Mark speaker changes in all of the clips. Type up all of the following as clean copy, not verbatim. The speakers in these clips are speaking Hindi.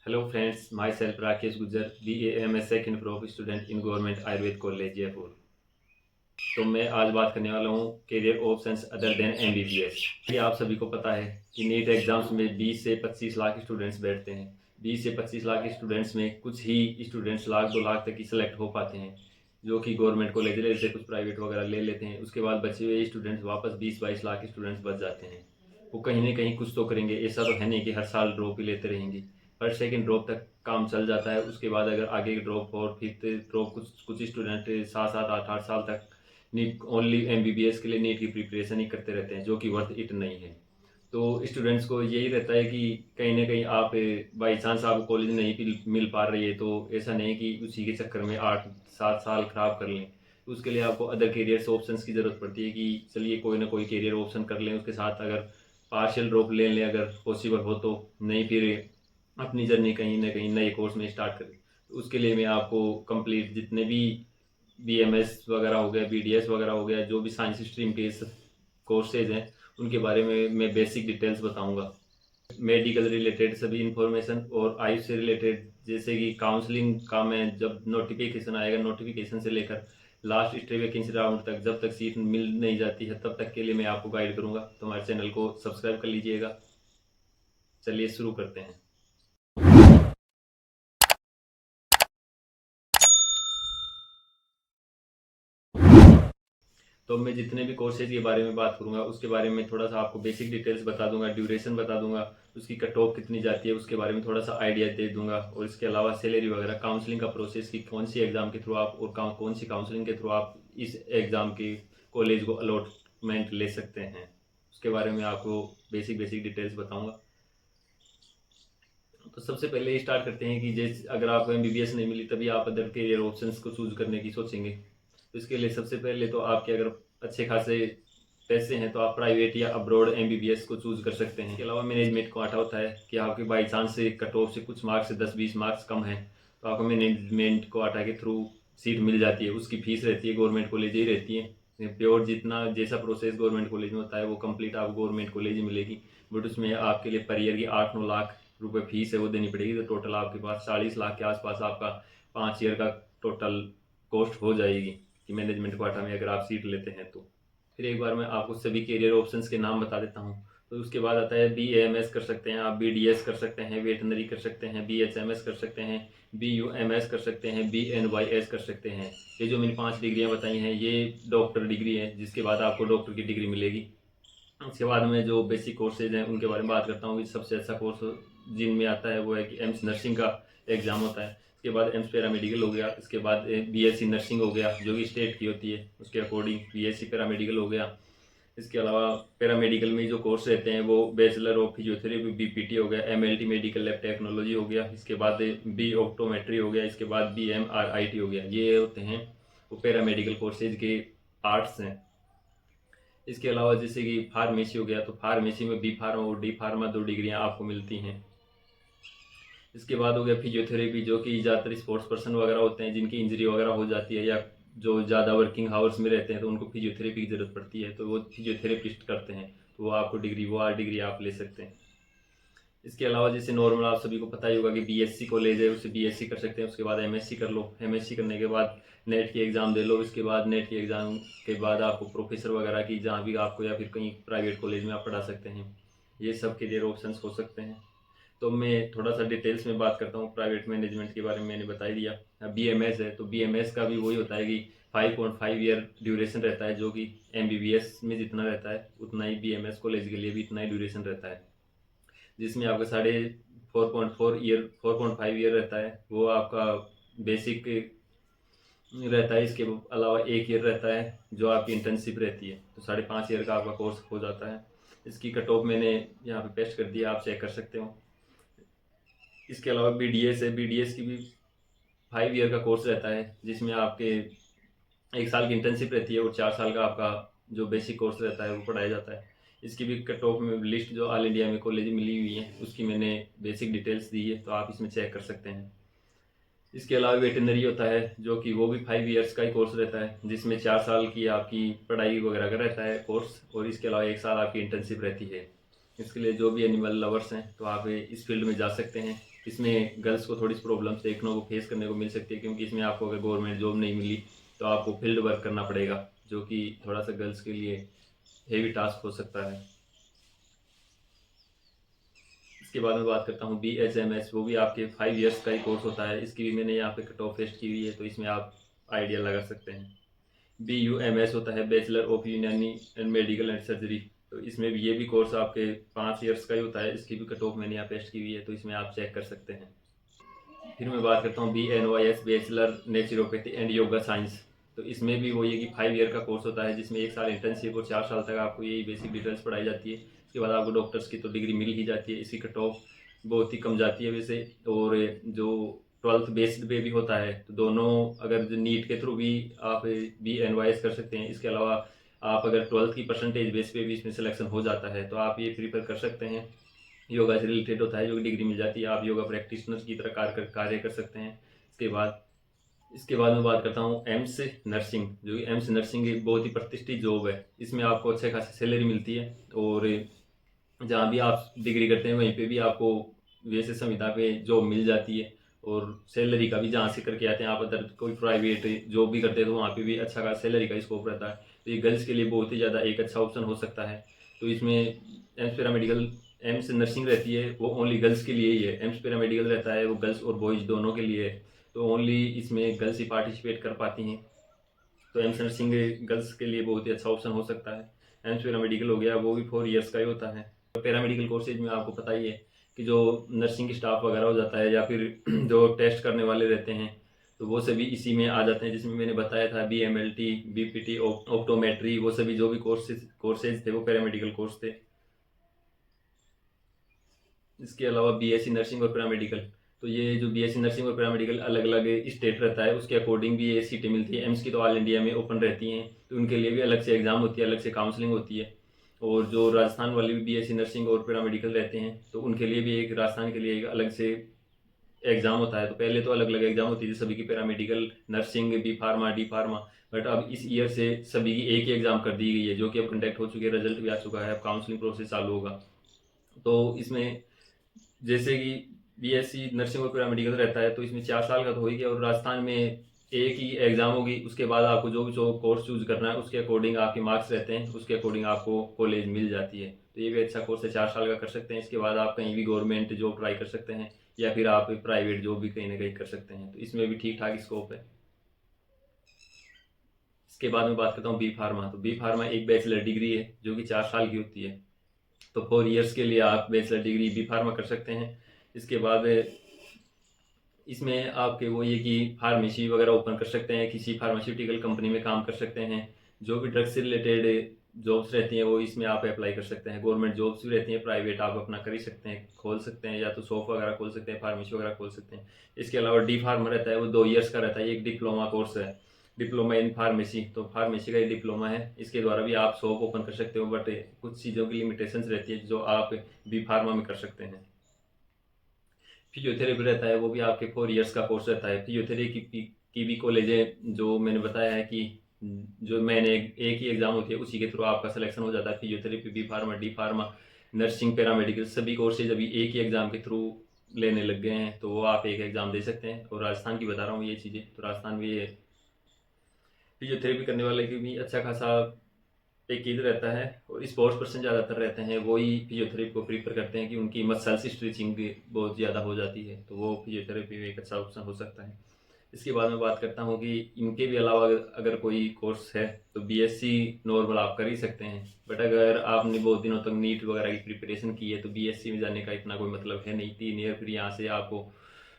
Speaker 1: Hello friends, my self Rakesh गुजर, BAMS second prof student in government Ayurveda college Jaipur. तो मैं आज बात करने वाला हूँ career options other than MBBS। ये आप सभी को पता है कि नीट एग्जाम्स में 20 से 25 लाख स्टूडेंट्स बैठते हैं। 20 से 25 लाख स्टूडेंट्स में कुछ ही स्टूडेंट्स लाख 2 लाख तक ही सिलेक्ट हो पाते हैं, जो कि गवर्नमेंट कॉलेज ले लेते हैं, कुछ प्राइवेट वगैरह ले लेते हैं। उसके बाद बचे हुए स्टूडेंट्स वापस 20-22 लाख स्टूडेंट्स बच जाते हैं। वो कहीं ना कहीं कुछ तो करेंगे, ऐसा तो है नहीं कि हर साल ड्रॉप ही लेते रहेंगे। फर्स्ट सेकंड ड्रॉप तक काम चल जाता है। उसके बाद अगर आगे ड्रॉप और फिफ्थ ड्रॉप कुछ कुछ स्टूडेंट 7-8 साल तक नीट ओनली MBBS के लिए नीट की प्रिपरेशन ही करते रहते हैं, जो कि वर्थ इट नहीं है। तो स्टूडेंट्स को यही रहता है कि कहीं ना कहीं आप बाई चांस आपको कॉलेज नहीं मिल पा रही है, तो ऐसा नहीं कि उसी के चक्कर में 8-7 साल खराब कर लें। तो उसके लिए आपको अदर करियर ऑप्शंस की ज़रूरत पड़ती है कि चलिए कोई ना कोई करियर ऑप्शन कर लें, उसके साथ अगर पार्शियल ड्रॉप ले लें अगर पॉसिबल हो तो, नहीं फिर अपनी जर्नी कहीं ना कहीं नए कोर्स में स्टार्ट करें। तो उसके लिए मैं आपको कंप्लीट जितने भी BMS वगैरह हो गया, BDS वगैरह हो गया, जो भी साइंस स्ट्रीम के कोर्सेज हैं उनके बारे में मैं बेसिक डिटेल्स बताऊंगा। मेडिकल रिलेटेड सभी इंफॉर्मेशन और आयुष से रिलेटेड, जैसे कि काउंसलिंग का मैं जब नोटिफिकेशन आएगा, नोटिफिकेशन से लेकर लास्ट स्टे वैकेंसी राउंड तक, जब तक सीट मिल नहीं जाती है तब तक के लिए मैं आपको गाइड करूंगा। तो हमारे चैनल को सब्सक्राइब कर लीजिएगा। चलिए शुरू करते हैं। तो मैं जितने भी कोर्सेज के बारे में बात करूंगा उसके बारे में थोड़ा सा आपको बेसिक डिटेल्स बता दूंगा, ड्यूरेशन बता दूंगा, उसकी कट ऑफ कितनी जाती है उसके बारे में थोड़ा सा आइडिया दे दूंगा, और इसके अलावा सैलरी वगैरह, काउंसलिंग का प्रोसेस की कौन सी एग्जाम के थ्रू आप और कौन सी काउंसलिंग के थ्रू आप इस एग्जाम के कॉलेज को अलॉटमेंट ले सकते हैं, उसके बारे में आपको बेसिक बेसिक डिटेल्स बताऊंगा। तो सबसे पहले स्टार्ट करते हैं कि जैसे अगर आपको MBBS नहीं मिली तभी आप अदर करियर ऑप्शंस को चूज करने की सोचेंगे। तो इसके लिए सबसे पहले तो आपके अगर अच्छे खासे पैसे हैं तो आप प्राइवेट या अब्रॉड MBBS को चूज कर सकते हैं। इसके अलावा मैनेजमेंट को आटा होता है कि आपके बाई चांस से कट ऑफ से कुछ मार्क्स से 10-20 मार्क्स कम है तो आपको मैनेजमेंट को आटा के थ्रू सीट मिल जाती है। उसकी फीस रहती है, गवर्नमेंट कॉलेज ही रहती है। प्योर जितना जैसा प्रोसेस गवर्नमेंट कॉलेज में होता है वो कंप्लीट आपको गवर्नमेंट कॉलेज ही मिलेगी, बट उसमें आपके लिए पर ईयर की 8-9 लाख रुपए फीस है वो देनी पड़ेगी। तो टोटल आपके पास 40 लाख के आसपास आपका 5 ईयर का टोटल कॉस्ट हो जाएगी कि मैनेजमेंट क्वाटा में अगर आप सीट लेते हैं तो। फिर एक बार मैं आपको सभी करियर ऑप्शंस के नाम बता देता हूँ। तो उसके बाद आता है BAMS कर सकते हैं आप, BDS कर सकते हैं, वेटनरी कर सकते हैं, BHMS कर सकते हैं, BUMS कर सकते हैं, BNYS कर सकते हैं। ये जो मैंने 5 डिग्रियाँ बताई हैं ये डॉक्टर डिग्री है, जिसके बाद आपको डॉक्टर की डिग्री मिलेगी। उसके बाद में जो बेसिक कोर्सेज हैं उनके बारे में बात करता हूँ कि सबसे अच्छा कोर्स जिनमें आता है वो है कि एम्स नर्सिंग का एग्जाम होता है। इसके बाद एम्स पैरामेडिकल हो गया, इसके बाद BSc नर्सिंग हो गया जो कि स्टेट की होती है, उसके अकॉर्डिंग BSc पैरामेडिकल हो गया। इसके अलावा पैरामेडिकल में जो कोर्स रहते हैं वो बैचलर ऑफ फिजियोथेरेपी BPT हो गया, MLT मेडिकल लैब टेक्नोलॉजी हो गया, इसके बाद B ऑप्टोमेट्री हो गया, इसके बाद BMRIT हो गया। ये होते हैं वो पैरामेडिकल कोर्सेज के पार्ट्स हैं। इसके अलावा जैसे कि फार्मेसी हो गया, तो फार्मेसी में B फार्मा और D फार्मा 2 डिग्रियां आपको मिलती हैं। इसके बाद हो गया फिजियोथेरेपी, जो कि ज़्यादातर स्पोर्ट्स पर्सन वगैरह होते हैं जिनकी इंजरी वगैरह हो जाती है या जो ज़्यादा वर्किंग हावर्स में रहते हैं तो उनको फिजियोथेरेपी की ज़रूरत पड़ती है, तो वो फिजियोथेरेपिस्ट करते हैं, तो वो आपको डिग्री आप ले सकते हैं। इसके अलावा जैसे नॉर्मल आप सभी को पता ही होगा कि BSc कॉलेज है, उससे BSc कर सकते हैं। उसके बाद MSc कर लो, MSc करने के बाद नेट की एग्ज़ाम दे लो। इसके बाद नेट की एग्ज़ाम के बाद आपको प्रोफेसर वगैरह की जहाँ भी आपको या फिर कहीं प्राइवेट कॉलेज में आप पढ़ा सकते हैं। ये सब के लिए ऑप्शन हो सकते हैं। तो मैं थोड़ा सा डिटेल्स में बात करता हूँ। प्राइवेट मैनेजमेंट के बारे में मैंने बता ही दिया। BMS है तो BMS का भी वही होता है कि 5.5 ईयर ड्यूरेशन रहता है, जो कि MBBS में जितना रहता है उतना ही BMS कॉलेज के लिए भी इतना ही ड्यूरेशन रहता है, जिसमें आपका 4.5 ईयर रहता है वो आपका बेसिक रहता है। इसके अलावा 1 ईयर रहता है जो आपकी इंटर्नशिप रहती है, तो 5.5 ईयर का आपका कोर्स हो जाता है। इसकी कट ऑफ मैंने यहाँ पे पेस्ट कर दिया, आप चेक कर सकते हो। इसके अलावा BDS है, BDS की भी 5 ईयर का कोर्स रहता है, जिसमें आपके 1 साल की इंटर्नशिप रहती है और 4 साल का आपका जो बेसिक कोर्स रहता है वो पढ़ाया जाता है। इसकी भी कट ऑफ में लिस्ट जो ऑल इंडिया में कॉलेज मिली हुई है उसकी मैंने बेसिक डिटेल्स दी है, तो आप इसमें चेक कर सकते हैं। इसके अलावा वेटनरी होता है जो कि वो भी 5 ईयर्स का ही कोर्स रहता है, जिसमें 4 साल की आपकी पढ़ाई वगैरह का रहता है कोर्स, और इसके अलावा 1 साल आपकी इंटर्नशिप रहती है। इसके लिए जो भी एनिमल लवर्स हैं तो आप इस फील्ड में जा सकते हैं। इसमें गर्ल्स को थोड़ी सी प्रॉब्लम्स देखने को फेस करने को मिल सकती है, क्योंकि इसमें आपको अगर गवर्नमेंट जॉब नहीं मिली तो आपको फील्ड वर्क करना पड़ेगा, जो कि थोड़ा सा गर्ल्स के लिए हेवी टास्क हो सकता है। इसके बाद में बात करता हूँ BHMS, वो भी आपके 5 ईयर्स का ही कोर्स होता है। इसकी भी मैंने यहाँ पे कट ऑफ पेस्ट की हुई है, तो इसमें आप आइडिया लगा सकते हैं। BUMS होता है बैचलर ऑफ यूनानी एंड मेडिकल एंड सर्जरी, तो इसमें भी ये भी कोर्स आपके 5 ईयर्स का ही होता है। इसकी भी कट ऑफ मैंने यहाँ पेस्ट की हुई है, तो इसमें आप चेक कर सकते हैं। फिर मैं बात करता हूँ BNYS bachelor naturopathy and yoga science, तो इसमें भी वो ये कि 5 ईयर का कोर्स होता है, जिसमें 1 साल इंटर्नशिप और 4 साल तक आपको यही बेसिक डिटेल्स पढ़ाई जाती है। इसके बाद आपको डॉक्टर्स की तो डिग्री मिल ही जाती है। इसकी कट ऑफ बहुत ही कम जाती है वैसे, और जो 12th बेस्ड पे भी होता है, तो दोनों अगर नीट के थ्रू भी आप BNYS कर सकते हैं। इसके अलावा आप अगर 12th की परसेंटेज बेस पे भी इसमें सिलेक्शन हो जाता है तो आप ये प्रीफर कर सकते हैं। योगा से रिलेटेड होता है, योगा डिग्री मिल जाती है, आप योगा प्रैक्टिशनर की तरह कार्य कर सकते हैं। इसके बाद मैं बात करता हूँ एम्स नर्सिंग, जो कि एम्स नर्सिंग एक बहुत ही प्रतिष्ठित जॉब है। इसमें आपको अच्छे खासी सैलरी मिलती है, और जहाँ भी आप डिग्री करते हैं वहीं पे भी आपको वैसे संविदा पे जॉब मिल जाती है, और सैलरी का भी जहाँ से करके आते हैं आप अदर कोई प्राइवेट जॉब भी करते हैं तो वहाँ पे भी अच्छा खासा सैलरी का स्कोप रहता है। तो ये गर्ल्स के लिए बहुत ही ज़्यादा एक अच्छा ऑप्शन हो सकता है। तो इसमें एम्स पैरामेडिकल, एम्स नर्सिंग रहती है वो ओनली गर्ल्स के लिए ही है। एम्स पैरामेडिकल रहता है वो गर्ल्स और बॉयज़ दोनों के लिए है, तो ओनली इसमें गर्ल्स ही पार्टिसिपेट कर पाती हैं। तो एम्स नर्सिंग गर्ल्स के लिए बहुत ही अच्छा ऑप्शन हो सकता है। एम्स पैरामेडिकल हो गया, वो भी 4 ईयर्स का ही होता है। पैरामेडिकल कोर्सेज में आपको पता ही है कि जो नर्सिंग स्टाफ वगैरह हो जाता है, या फिर जो टेस्ट करने वाले रहते हैं, तो वो सभी इसी में आ जाते हैं, जिसमें मैंने बताया था BMLT, BPT, ऑप्टोमेट्री, वो सभी जो भी कोर्सेज थे वो पैरामेडिकल कोर्स थे। इसके अलावा BSc नर्सिंग और पैरामेडिकल, तो ये जो BSc नर्सिंग और पैरामेडिकल अलग अलग स्टेट रहता है, उसके अकॉर्डिंग भी ये सीटें मिलती है। एम्स की तो ऑल इंडिया में ओपन रहती हैं, तो उनके लिए भी अलग से एग्ज़ाम होती है, अलग से काउंसलिंग होती है। और जो राजस्थान वाले भी BSc नर्सिंग और पैरामेडिकल रहते हैं, तो उनके लिए भी एक राजस्थान के लिए एक अलग से एग्ज़ाम होता है। तो पहले तो अलग अलग एग्ज़ाम होती थी सभी की, paramedical, nursing, B pharma, D pharma, but अब इस ईयर से सभी की एक ही एग्ज़ाम कर दी गई है, जो कि अब कंडक्ट हो चुकी है, रिजल्ट भी आ चुका है, अब काउंसलिंग प्रोसेस चालू होगा। तो इसमें जैसे कि BSc नर्सिंग और पैरामेडिकल रहता है, तो इसमें 4 साल का तो हो ही गया, और राजस्थान में एक ही एग्ज़ाम होगी। उसके बाद आपको जो कोर्स चूज करना है उसके अकॉर्डिंग आपके मार्क्स रहते हैं, उसके अकॉर्डिंग आपको कॉलेज मिल जाती है। तो ये भी अच्छा कोर्स है, 4 साल का कर सकते हैं। इसके बाद आप कहीं भी गवर्नमेंट जॉब ट्राई कर सकते हैं, या फिर आप प्राइवेट जॉब भी कहीं ना कहीं कर सकते हैं, तो इसमें भी ठीक ठाक स्कोप है। इसके बाद में बात करता हूँ B फार्मा, तो B फार्मा एक बैचलर डिग्री है जो कि 4 साल की होती है। तो 4 ईयर्स के लिए आप बैचलर डिग्री B फार्मा कर सकते हैं। इसके बाद इसमें आपके वो ये कि फार्मेसी वगैरह ओपन कर सकते हैं, किसी फार्मास्यूटिकल कंपनी में काम कर सकते हैं। जो भी ड्रग्स से रिलेटेड जॉब्स रहती हैं वो इसमें आप अप्लाई कर सकते हैं। गवर्नमेंट जॉब्स भी रहती हैं, प्राइवेट आप अपना कर ही सकते हैं, खोल सकते हैं, या तो शॉप वगैरह खोल सकते हैं, फार्मेसी वगैरह खोल सकते हैं। इसके अलावा D फार्मा रहता है, वो 2 ईयर्स का रहता है, एक डिप्लोमा कोर्स है, डिप्लोमा इन फार्मेसी, तो फार्मेसी का ही डिप्लोमा है। इसके द्वारा भी आप शॉप ओपन कर सकते हो, बट कुछ चीज़ों की लिमिटेशंस रहती है जो आप B फार्मा में कर सकते हैं। फिजियोथेरेपी रहता है, वो भी आपके 4 ईयर्स का कोर्स रहता है। फिजियोथेरेपी की भी कॉलेज है, जो मैंने बताया है कि जो मैंने एक ही एग्ज़ाम होती है उसी के थ्रू आपका सिलेक्शन हो जाता है। Physiotherapy, B pharma, D pharma, nursing, paramedical, सभी कोर्सेज अभी एक ही एग्ज़ाम के थ्रू लेने लग गए हैं, तो वो आप एक एग्ज़ाम दे सकते हैं। और राजस्थान की बता रहा हूँ ये चीज़ें, तो राजस्थान में ये फिजियोथेरेपी करने वाले की भी अच्छा खासा पैकेज रहता है, और स्पोर्ट्स पर्सन ज़्यादातर रहते हैं वही फिजियोथेरेपी को प्रीफर करते हैं कि उनकी मसल्स स्ट्रेचिंग भी बहुत ज़्यादा हो जाती है, तो वो फिजियोथेरेपी में एक अच्छा ऑप्शन हो सकता है। इसके बाद मैं बात करता हूँ कि इनके भी अलावा अगर कोई कोर्स है तो BSc नॉर्मल आप कर ही सकते हैं, बट अगर आपने बहुत दिनों तक नीट वगैरह की प्रिपरेशन की है तो BSc में जाने का इतना कोई मतलब है नहीं। 3 ईयर फिर यहाँ से आपको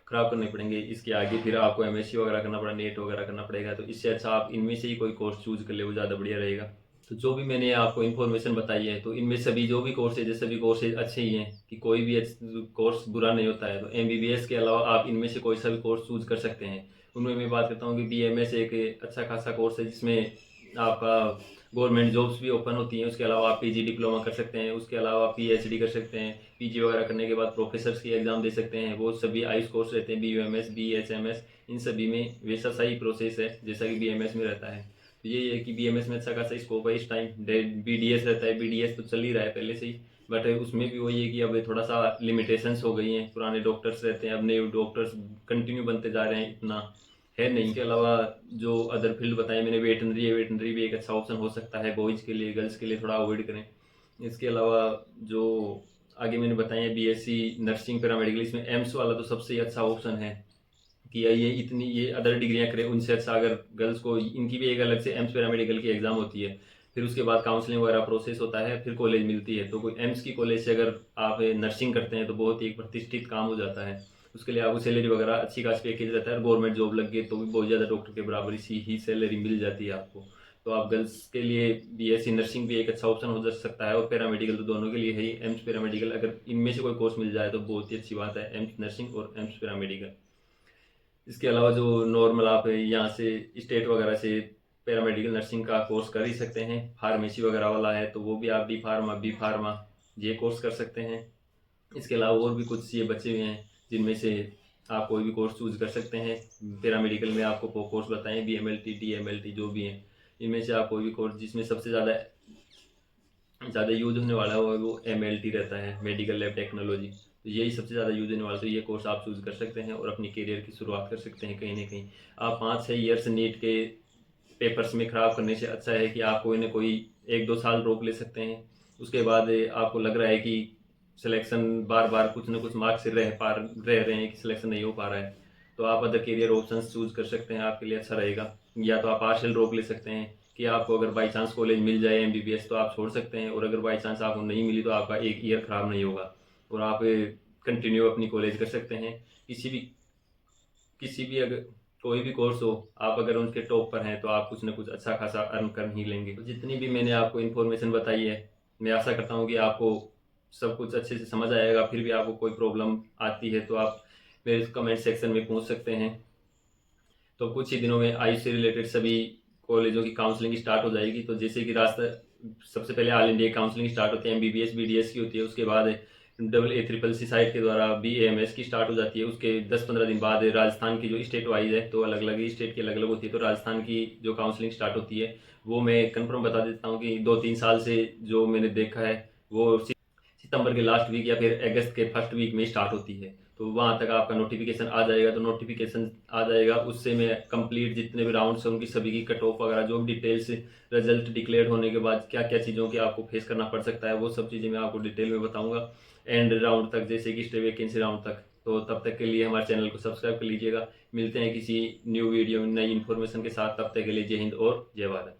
Speaker 1: खराब करने पड़ेंगे, इसके आगे फिर आपको MSc वगैरह करना पड़ा, नेट वगैरह करना पड़ेगा। तो इससे अच्छा आप इनमें से ही कोई कोर्स चूज कर ले, वो ज़्यादा बढ़िया रहेगा। तो जो भी मैंने आपको इन्फॉर्मेशन बताई है, तो इनमें सभी जो भी कोर्सेज है सभी कोर्सेज अच्छे ही हैं, कि कोई भी कोर्स बुरा नहीं होता है। तो MBBS के अलावा आप इनमें से कोई सा भी कोर्स चूज कर सकते हैं। उनमें मैं बात करता हूँ कि BMS एक अच्छा खासा कोर्स है, जिसमें आपका गवर्नमेंट जॉब्स भी ओपन होती हैं। उसके अलावा आप PG डिप्लोमा कर सकते हैं, उसके अलावा आप PhD कर सकते हैं। PG वगैरह करने के बाद प्रोफेसर्स की एग्ज़ाम दे सकते हैं। वो सभी आइस कोर्स रहते हैं, BUMS, BHMS, इन सभी में वैसा सही प्रोसेस है जैसा कि BMS में रहता है। तो ये है कि BMS में अच्छा खासा स्कोप है इस टाइम। BDS रहता है, BDS तो चल ही रहा है पहले से ही, बट उसमें भी वही है कि अब थोड़ा सा लिमिटेशंस हो गई हैं, पुराने डॉक्टर्स रहते हैं, अब नए डॉक्टर्स कंटिन्यू बनते जा रहे हैं, इतना है नहीं। इसके अलावा जो अदर फील्ड बताए मैंने, वेटनरी है, वेटनरी भी एक अच्छा ऑप्शन हो सकता है बॉयज़ के लिए, गर्ल्स के लिए थोड़ा अवॉइड करें। इसके अलावा जो आगे मैंने बताया बीएससी नर्सिंग पैरामेडिकल, इसमें एम्स वाला तो सबसे ही अच्छा ऑप्शन है कि ये इतनी ये अदर डिग्रियां करें उनसे अच्छा, अगर गर्ल्स को इनकी भी एक अलग से एम्स पैरामेडिकल की एग्ज़ाम होती है, फिर उसके बाद काउंसलिंग वगैरह प्रोसेस होता है, फिर कॉलेज मिलती है। तो कोई एम्स की कॉलेज से अगर आप नर्सिंग करते हैं तो बहुत ही एक प्रतिष्ठित काम हो जाता है। उसके लिए आपको सैलरी वगैरह अच्छी खासी पैकेज रहता है, और गवर्नमेंट जॉब लग गई तो भी बहुत ज़्यादा डॉक्टर के बराबर ही सैलरी मिल जाती है आपको। तो आप गर्ल्स के लिए बीएससी नर्सिंग भी एक अच्छा ऑप्शन हो जा सकता है, और पैरामेडिकल तो दोनों के लिए है ही। एम्स पैरामेडिकल अगर इनमें से कोई कोर्स मिल जाए तो बहुत ही अच्छी बात है, एम्स नर्सिंग और एम्स पैरामेडिकल। इसके अलावा जो नॉर्मल आप यहाँ से स्टेट वगैरह से पैरामेडिकल नर्सिंग का कोर्स कर ही सकते हैं। फार्मेसी वगैरह वाला है तो वो भी आप डी फार्मा, बी फार्मा ये कोर्स कर सकते हैं। इसके अलावा और भी कुछ ये बचे हुए हैं जिनमें से आप कोई भी कोर्स चूज कर सकते हैं। पैरामेडिकल में आपको कोर्स बताएं, BMLT, DMLT जो भी हैं, इनमें से आप कोई भी कोर्स, जिसमें सबसे ज़्यादा यूज होने वाला है वो MLT रहता है, मेडिकल लैब टेक्नोलॉजी। तो यही सबसे ज़्यादा यूज होने वाला है, तो ये कोर्स आप चूज़ कर सकते हैं और अपनी करियर की शुरुआत कर सकते हैं कहीं ना कहीं। आप 5-6 ईयर्स नीट के पेपर्स में ख़राब करने से अच्छा है कि आप कोई ना कोई 1-2 साल रोक ले सकते हैं। उसके बाद आपको लग रहा है कि सिलेक्शन बार बार कुछ ना कुछ मार्क्स से रह रहे हैं कि सिलेक्शन नहीं हो पा रहा है, तो आप अदर करियर ऑप्शंस चूज कर सकते हैं, आपके लिए अच्छा रहेगा। या तो आप पार्शियल रोक ले सकते हैं कि आपको अगर बाई चांस कॉलेज मिल जाए MBBS तो आप छोड़ सकते हैं, और अगर बाई चांस आपको नहीं मिली तो आपका 1 ईयर खराब नहीं होगा और आप कंटिन्यू अपनी कॉलेज कर सकते हैं। किसी भी अगर कोई भी कोर्स हो, आप अगर उनके टॉप पर हैं तो आप कुछ ना कुछ अच्छा खासा अर्न कर ही लेंगे। तो जितनी भी मैंने आपको इन्फॉर्मेशन बताई है, मैं आशा करता हूँ कि आपको सब कुछ अच्छे से समझ आएगा। फिर भी आपको कोई प्रॉब्लम आती है तो आप मेरे कमेंट सेक्शन में पूछ सकते हैं। तो कुछ ही दिनों में आयुष से रिलेटेड सभी कॉलेजों की काउंसलिंग स्टार्ट हो जाएगी। तो जैसे कि रास्ता सबसे पहले ऑल इंडिया काउंसलिंग स्टार्ट होती है, MBBS BDS की होती है, उसके बाद AACCC साइट के द्वारा BAMS की स्टार्ट हो जाती है। उसके 10-15 दिन बाद राजस्थान की जो स्टेट वाइज है, तो अलग अलग स्टेट की अलग अलग होती है, तो राजस्थान की जो काउंसलिंग स्टार्ट होती है वो मैं कंफर्म बता देता हूँ कि 2-3 साल से जो मैंने देखा है वो सितंबर के लास्ट वीक या फिर अगस्त के फर्स्ट वीक में स्टार्ट होती है। तो वहाँ तक आपका नोटिफिकेशन आ जाएगा। तो नोटिफिकेशन आ जाएगा, उससे मैं कंप्लीट जितने भी राउंड्स हैं उनकी सभी की कट ऑफ वगैरह जो भी डिटेल्स, रिजल्ट डिक्लेयर होने के बाद क्या क्या चीज़ों की आपको फेस करना पड़ सकता है, वो सब चीज़ें मैं आपको डिटेल में बताऊंगा एंड राउंड तक, जैसे कि स्टे वैकेंसी राउंड तक। तो तब तक के लिए हमारे चैनल को सब्सक्राइब कर लीजिएगा। मिलते हैं किसी न्यू वीडियो नई इन्फॉर्मेशन के साथ, तब तक के लिए जय हिंद और जय भारत।